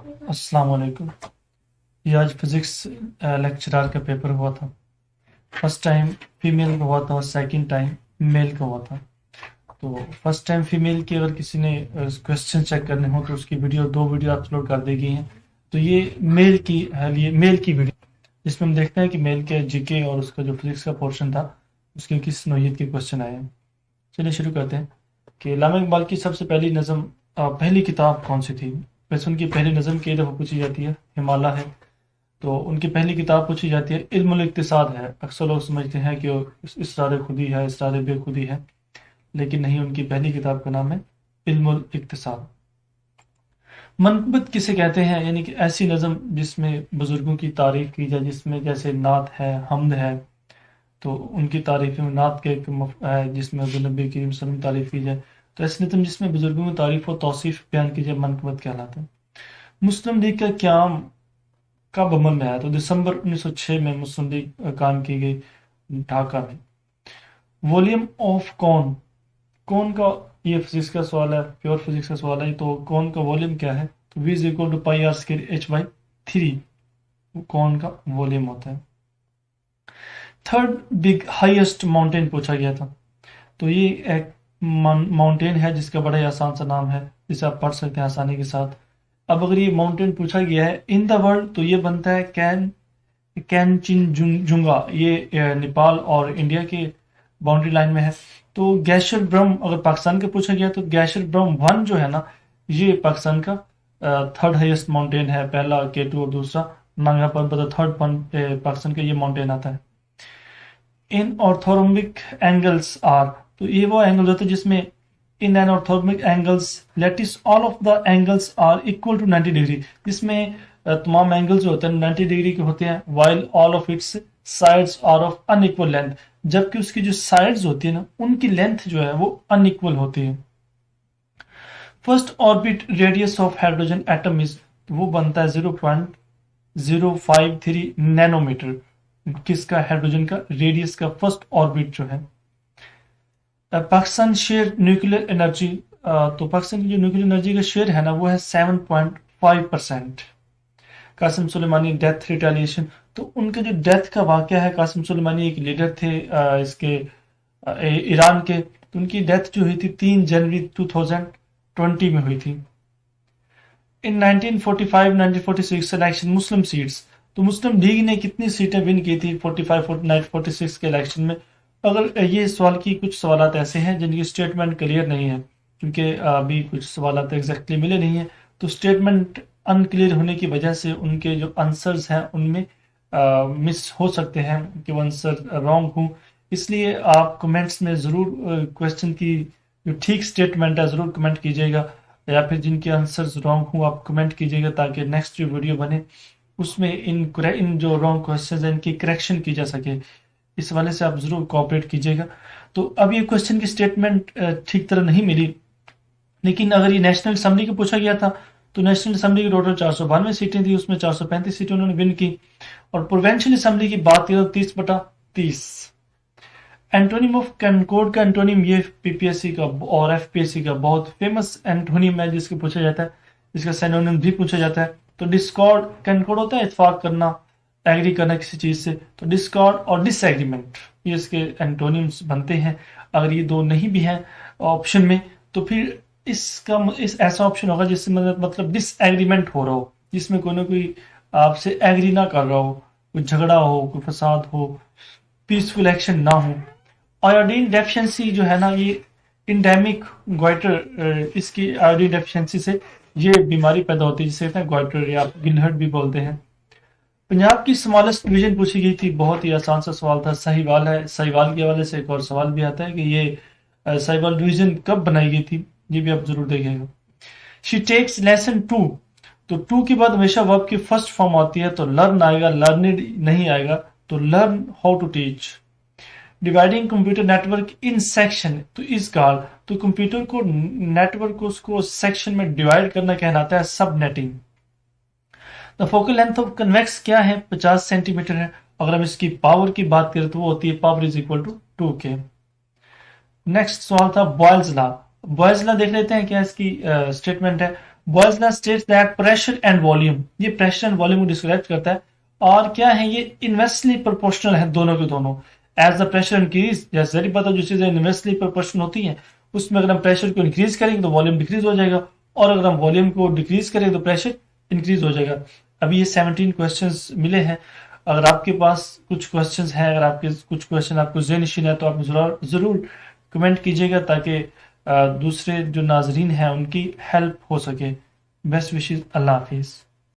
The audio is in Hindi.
अस्सलाम वालेकुम। ये आज फिजिक्स लेक्चरर का पेपर हुआ था। फर्स्ट टाइम फीमेल का हुआ था और सेकंड टाइम मेल का हुआ था। तो फर्स्ट टाइम फीमेल की अगर किसी ने क्वेश्चन चेक करने हो तो उसकी दो वीडियो अपलोड कर दी गई हैं। तो ये मेल की है, ये मेल की वीडियो जिसमें हम देखते हैं कि मेल के जीके और उसका जो फिजिक्स का पोर्शन था उसके किस नौइयत के क्वेश्चन आए हैं। चलिए शुरू करते हैं कि अल्लामा इकबाल की सबसे पहली नज़म पहली किताब कौन सी थी। वैसे उनकी पहली नज़म कई दफ़ा पूछी जाती है, हिमालय है। तो उनकी पहली किताब पूछी जाती है, इल्मुल इक्तिसाद है। अक्सर लोग समझते हैं कि वो इसरार खुदी है, इसरार बेखुदी है, लेकिन नहीं, उनकी पहली किताब का नाम है इल्मुल इक्तिसाद। मनक़बत किसे कहते हैं, यानी कि ऐसी नज़म जिसमें बुजुर्गों की तारीफ की जाए, जिसमें जैसे नात है, हम्द है, तो उनकी तारीफ में नात के एक है जिसमें हज़रत नबी करीम सल्लल्लाहु अलैहि वसल्लम तारीफ की जाए। तो ऐसी नज़म जिसमें बुजुर्गों की तारीफ और तौसीफ बयान की जाए मनक़बत कहलाता है। मुस्लिम लीग का क़याम कब अमल में आया? तो दिसंबर 1906 में मुस्लिम लीग कायम की गई ढाका में। वॉल्यूम ऑफ कौन, कौन का, ये फिजिक्स का सवाल है, प्योर फिजिक्स का सवाल है। तो कौन का वॉल्यूम क्या है? तो v is equal to pi r square h by 3 कौन का वॉल्यूम होता है। थर्ड बिग हाईएस्ट माउंटेन पूछा गया था। तो ये एक माउंटेन है जिसका बड़ा ही आसान सा नाम है, जिसे आप पढ़ सकते हैं आसानी के साथ। अब अगर ये माउंटेन पूछा गया है इन द वर्ल्ड, तो ये बनता है कैनचिनजुंगा। ये नेपाल और इंडिया के बाउंड्री लाइन में है। तो गैशर ब्रह्म अगर पाकिस्तान का पूछा गया तो गैशर ब्रह्म 1 जो है ना, ये पाकिस्तान का थर्ड हाईएस्ट माउंटेन है। पहला K2 और दूसरा नंगा पर्वत, थर्ड पाकिस्तान का ये माउंटेन आता है। इन ऑर्थोरोम्बिक एंगल्स आर, तो ये वो एंगल होते हैं जिसमें in an orthorhombic angles lattice all of the angles are equal to 90 degree, जिसमें तमाम एंगल जो होते हैं 90 डिग्री के होते हैं। While all of its sides are of unequal length, जबकि उसकी जो साइड्स होती है ना, उनकी लेंथ जो है वो अनइक्वल होती है। First orbit radius of hydrogen atom is, वो बनता है 0.053 नैनोमीटर। किसका? हाइड्रोजन का रेडियस का फर्स्ट ऑर्बिट जो है। पाकिस्तान शेयर न्यूक्लियर एनर्जी, तो पाकिस्तान की जो न्यूक्लियर एनर्जी का शेयर है ना, वो है 7.5%। कासिम सुलेमानी डेथ रिटेलिएशन, तो उनका जो डेथ का वाकया है, कासिम सुलेमानी एक लीडर थे इसके ईरान के, तो उनकी डेथ जो हुई थी 3 जनवरी 2020 में हुई थी। इन 1945-1946 इलेक्शन मुस्लिम सीट्स, तो मुस्लिम लीग ने कितनी सीटें विन की थी 45, 49, 46 के इलेक्शन में? अगर ये सवाल की कुछ सवाल ऐसे हैं जिनकी स्टेटमेंट क्लियर नहीं है, क्योंकि अभी कुछ सवाल एग्जैक्टली मिले नहीं है, तो स्टेटमेंट अनक्लियर होने की वजह से उनके जो आंसर्स हैं उनमें मिस हो सकते हैं कि वो आंसर रॉन्ग हो। इसलिए आप कमेंट्स में ज़रूर क्वेश्चन की जो ठीक स्टेटमेंट है ज़रूर कमेंट कीजिएगा, या फिर जिनके आंसर्स रॉन्ग हो आप कमेंट कीजिएगा, ताकि नेक्स्ट जो वीडियो बने उसमें इन जो रॉन्ग क्वेश्चन है इनकी करेक्शन की जा सके। इस वाले से आप जरूर कोऑपरेट कीजिएगा। तो अब ये क्वेश्चन की स्टेटमेंट ठीक तरह नहीं मिली, लेकिन अगर ये नेशनल असेंबली का पूछा गया था तो नेशनल असेंबली की टोटल 492 सीटें थी, उसमें 435 सीटें उन्होंने विन की। और प्रोविंशियल असेंबली की बात करें तो 30/30। एंटोनिम ऑफ कनकॉर्ड का एंटोनिम, ये पीपीएससी का और एफपीएससी का बहुत फेमस एंटोनिम है जिसको पूछा जाता है, जिसका सिनोनिम भी पूछा जाता है। तो डिस्कॉर्ड, कनकॉर्ड होता है इत्तेफाक करना, एग्री करना किसी चीज से, तो डिस्कॉर्ड और डिसएग्रीमेंट ये इसके एंटोनिम्स बनते हैं। अगर ये दो नहीं भी हैं ऑप्शन में, तो फिर इस ऐसा ऑप्शन होगा जिससे मतलब डिसएग्रीमेंट हो रहा हो, जिसमें कोई ना कोई आपसे एग्री ना कर रहा हो, कोई झगड़ा हो, कोई फसाद हो, पीसफुल एक्शन ना हो। आयोडीन डेफिशिएंसी जो है ना, ये इंडेमिक गोइटर, इसकी आयोडीन डेफिशिएंसी से ये बीमारी पैदा होती है जिसे कहते हैं गोइटर या गिलहट भी बोलते हैं। पंजाब की स्मॉलेस्ट डिवीजन पूछी गई थी, बहुत ही आसान सा सवाल था, साहिवाल है। साहिवाल के हवाले से एक और सवाल भी आता है कि ये साहिवाल डिवीजन कब बनाई गई थी, ये भी आप जरूर देखेंगे। शी टेक्स लेसन 2, तो 2 के बाद हमेशा वर्ब की फर्स्ट फॉर्म आती है, तो लर्न आएगा, लर्निड नहीं आएगा, तो learn how to teach. Dividing computer network in section, तो इस काल, तो कंप्यूटर को नेटवर्क को उसको सेक्शन में डिवाइड करना कहलाता है subnetting. The focal length of convex क्या है? 50 सेंटीमीटर है। अगर हम इसकी पावर की बात करें तो वो होती है power is equal to 2K। Next सवाल था बॉयल्स लॉ। बॉयल्स लॉ देख लेते हैं क्या इसकी स्टेटमेंट है। बॉयजलैंड states that pressure and volume, ये प्रेशर एंड वॉल्यूम को डिस्क्राइब करता है और क्या है ये इनवर्सली प्रोपोर्शनल है दोनों के दोनों। एज द प्रेशर इंक्रीज, जैसे जरी पता जो चीजें इनवर्सली प्रोपोर्शनल होती हैं उसमें अगर हम प्रेशर को इंक्रीज करेंगे तो वॉल्यूम डिक्रीज हो जाएगा, और अगर हम वॉल्यूम को डिक्रीज करेंगे तो प्रेशर इंक्रीज हो जाएगा। अभी ये 17 क्वेश्चंस मिले हैं। अगर आपके पास कुछ क्वेश्चंस हैं, अगर आपके कुछ क्वेश्चन आपको ज़हन है तो आप जरूर कमेंट कीजिएगा ताकि दूसरे जो नाजरीन हैं उनकी हेल्प हो सके। बेस्ट विशेस, अल्लाह हाफिज़।